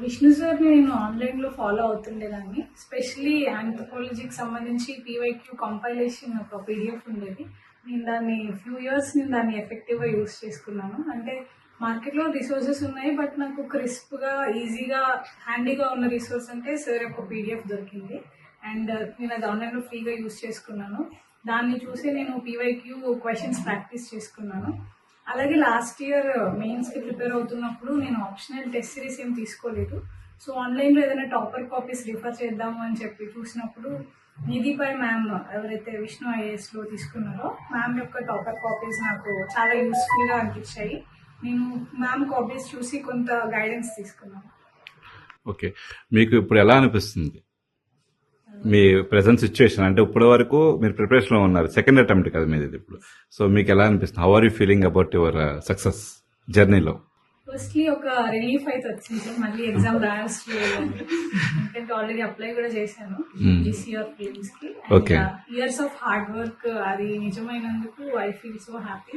Vishnu sir నేను ఆన్లైన్లో follow అవుతుండేదాన్ని. Especially ఆంథ్రోపాలజీకి సంబంధించి పీవైక్యూ కంపైలేషన్ ఒక పీడిఎఫ్ ఉండేది. నేను దాన్ని నేను దాన్ని ఎఫెక్టివ్గా యూస్ చేసుకున్నాను. అంటే మార్కెట్లో రిసోర్సెస్ ఉన్నాయి, బట్ నాకు క్రిస్ప్గా ఈజీగా హ్యాండీగా ఉన్న రిసోర్స్ అంటే సార్ యొక్క పీడిఎఫ్ దొరికింది. అండ్ నేను అది ఆన్లైన్లో ఫ్రీగా యూస్ చేసుకున్నాను. దాన్ని చూసి నేను పీవైక్యూ క్వశ్చన్స్ ప్రాక్టీస్ చేసుకున్నాను. అలాగే లాస్ట్ ఇయర్ మెయిన్స్కి ప్రిపేర్ అవుతున్నప్పుడు నేను ఆప్షనల్ టెస్ట్ సిరీస్ ఏం తీసుకోలేదు. సో ఆన్లైన్లో ఏదైనా టాపర్ కాపీస్ రిఫర్ చేద్దాము అని చెప్పి చూసినప్పుడు నిధిపై మ్యామ్ ఎవరైతే విష్ణు ఐఏఎస్లో తీసుకున్నారో మ్యామ్ యొక్క టాపర్ కాపీస్ నాకు చాలా యూస్ఫుల్గా అనిపించాయి. నేను మ్యామ్ కాపీస్ చూసి కొంత గైడెన్స్ తీసుకున్నాను. ఓకే, మీకు ఇప్పుడు ఎలా అనిపిస్తుంది మీ ప్రెసెంట్ సిచ్యువేషన్? అంటే ఇప్పటి వరకు మీరు ప్రిపరేషన్ లో ఉన్నారు, సెకండ్ అటెంప్ట్ కదా మీది ఇప్పుడు. సో మీకు ఎలా అనిపిస్తుంది? How are you feeling about your success జర్నీలో? ఫస్ట్లీ ఒక రిలీఫ్ అయితే వచ్చింది సార్, మళ్ళీ ఎగ్జామ్ రాయాల్సి ఎందుకంటే ఆల్రెడీ అప్లై కూడా చేశాను GCR ఫిలిమ్స్ కి. Okay. Years of hard work అది నిజమైనందుకు ఐ ఫీల్ సో హ్యాపీ.